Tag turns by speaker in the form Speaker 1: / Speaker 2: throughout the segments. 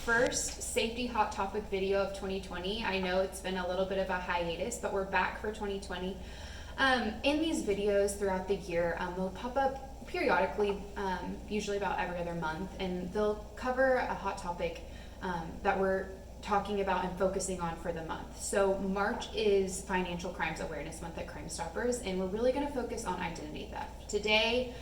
Speaker 1: first safety hot topic video of 2020. I know it's been a little bit of a hiatus, but we're back for 2020. In these videos throughout the year, they'll pop up periodically, usually about every other month, and they'll cover a hot topic that we're talking about and focusing on for the month. So March is Financial Crimes Awareness Month at Crime Stoppers, and we're really going to focus on identity theft. Today,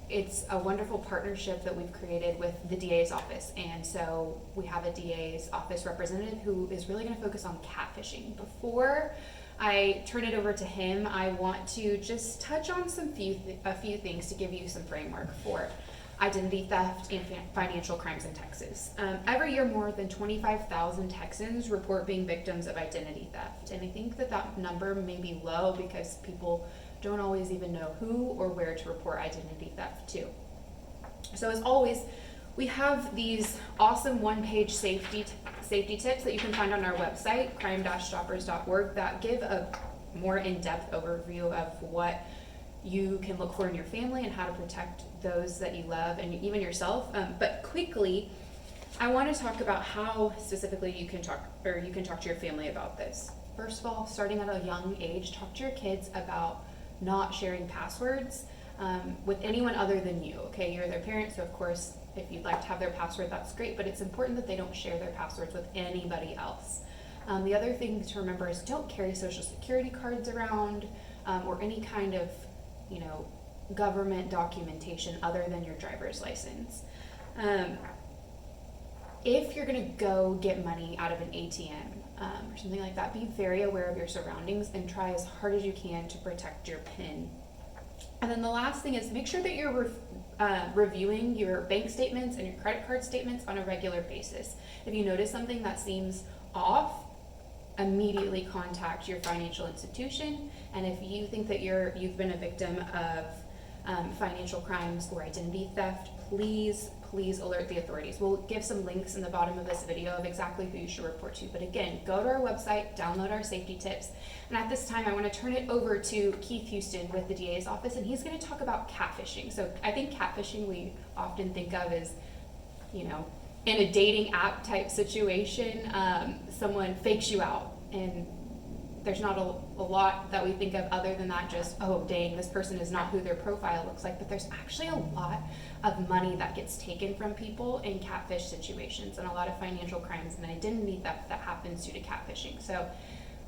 Speaker 1: it's a wonderful partnership that we've created with the DA's office, and so we have a DA's office representative who is really going to focus on catfishing. Before I turn it over to him, I want to just touch on a few things to give you some framework for identity theft and financial crimes in Texas. Every year, more than 25,000 Texans report being victims of identity theft, and I think that number may be low because people don't always even know who or where to report identity theft to. So as always, we have these awesome one-page safety tips that you can find on our website, crime-stoppers.org, that give a more in-depth overview of what you can look for in your family and how to protect those that you love and even yourself. But quickly, I want to talk about how specifically you can talk to your family about this. First of all, starting at a young age, talk to your kids about not sharing passwords with anyone other than you. Okay, you're their parent, so of course, if you'd like to have their password, that's great, but it's important that they don't share their passwords with anybody else. The other thing to remember is don't carry social security cards around or any kind of government documentation other than your driver's license. If you're going to go get money out of an ATM or something like that, be very aware of your surroundings and try as hard as you can to protect your PIN. And then the last thing is make sure that you're reviewing your bank statements and your credit card statements on a regular basis. If you notice something that seems off, immediately contact your financial institution. And if you think that you've been a victim of financial crimes or identity theft, please alert the authorities. We'll give some links in the bottom of this video of exactly who you should report to. But again, go to our website, download our safety tips. And at this time, I want to turn it over to Keith Houston with the DA's office, and he's going to talk about catfishing. So I think catfishing we often think of as, in a dating app type situation, someone fakes you out, and there's not a lot that we think of other than that, just, oh dang, this person is not who their profile looks like. But there's actually a lot of money that gets taken from people in catfish situations, and a lot of financial crimes and identity theft that happens due to catfishing. So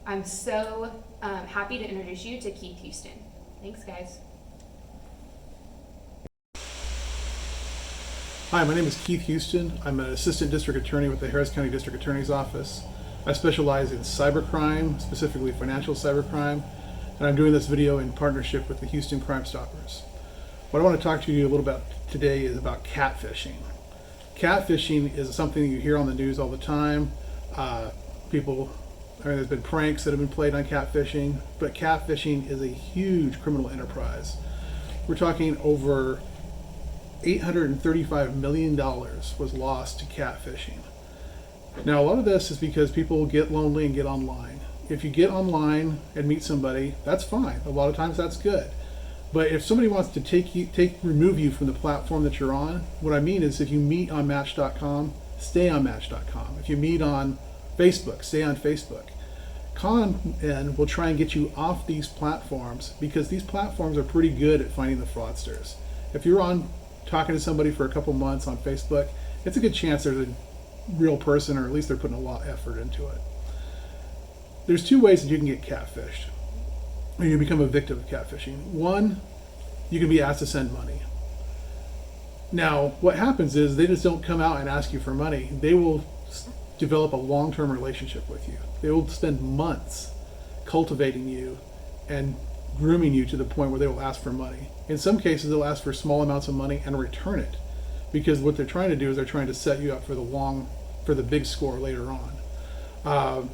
Speaker 1: I'm so happy to introduce you to Keith Houston. Thanks, guys.
Speaker 2: Hi, my name is Keith Houston. I'm an assistant district attorney with the Harris County District Attorney's Office. I specialize in cybercrime, specifically financial cybercrime, and I'm doing this video in partnership with the Houston Crime Stoppers. What I want to talk to you a little about today is about catfishing. Catfishing is something you hear on the news all the time. There's been pranks that have been played on catfishing, but catfishing is a huge criminal enterprise. We're talking over $835 million was lost to catfishing. Now, a lot of this is because people get lonely and get online. If you get online and meet somebody, that's fine. A lot of times that's good. But if somebody wants to remove you from the platform that you're on, what I mean is if you meet on Match.com, stay on Match.com. If you meet on Facebook, stay on Facebook. Con men will try and get you off these platforms because these platforms are pretty good at finding the fraudsters. If you're on talking to somebody for a couple months on Facebook, it's a good chance there's a real person, or at least they're putting a lot of effort into it. There's two ways that you can get catfished, or you become a victim of catfishing. One, you can be asked to send money. Now, what happens is they just don't come out and ask you for money. They will develop a long-term relationship with you. They will spend months cultivating you and grooming you to the point where they will ask for money. In some cases, they'll ask for small amounts of money and return it, because what they're trying to do is they're trying to set you up for the big score later on.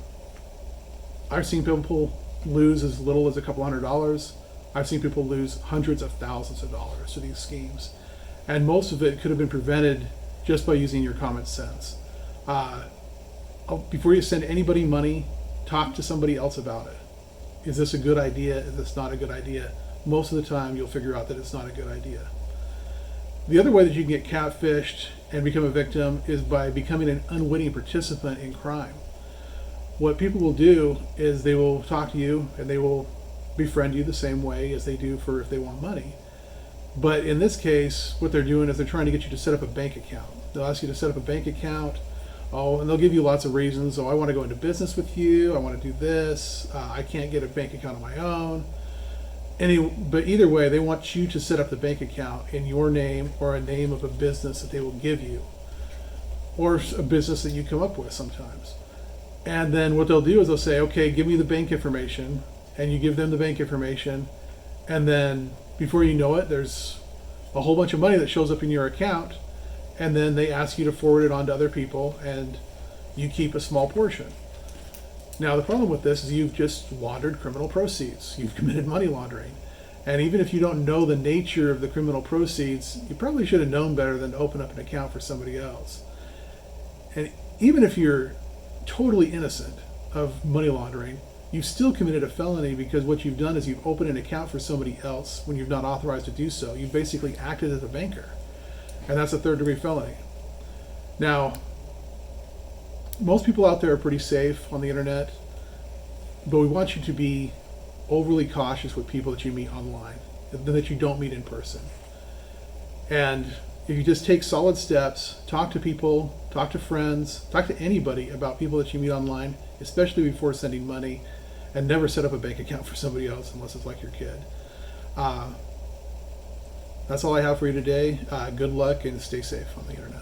Speaker 2: I've seen people lose as little as a couple $100. I've seen people lose hundreds of thousands of dollars to these schemes, and most of it could have been prevented just by using your common sense. Before you send anybody money, talk to somebody else about it. Is this a good idea? Is this not a good idea? Most of the time you'll figure out that it's not a good idea. The other way that you can get catfished and become a victim is by becoming an unwitting participant in crime. What people will do is they will talk to you and they will befriend you the same way as they do for if they want money. But in this case, what they're doing is they're trying to get you to set up a bank account. They'll ask you to set up a bank account. Oh, and they'll give you lots of reasons. Oh, I want to go into business with you. I want to do this. I can't get a bank account on my own. But either way, they want you to set up the bank account in your name or a name of a business that they will give you, or a business that you come up with sometimes. And then what they'll do is they'll say, okay, give me the bank information, and you give them the bank information, and then before you know it, there's a whole bunch of money that shows up in your account, and then they ask you to forward it on to other people, and you keep a small portion. Now, the problem with this is you've just laundered criminal proceeds. You've committed money laundering. And even if you don't know the nature of the criminal proceeds, you probably should have known better than to open up an account for somebody else. And even if you're totally innocent of money laundering, you've still committed a felony, because what you've done is you've opened an account for somebody else when you've not authorized to do so. You've basically acted as a banker. And that's a third-degree felony. Now, most people out there are pretty safe on the internet, but we want you to be overly cautious with people that you meet online, that you don't meet in person. And if you just take solid steps, talk to people, talk to friends, talk to anybody about people that you meet online, especially before sending money, and never set up a bank account for somebody else unless it's like your kid. That's all I have for you today. Good luck and stay safe on the internet.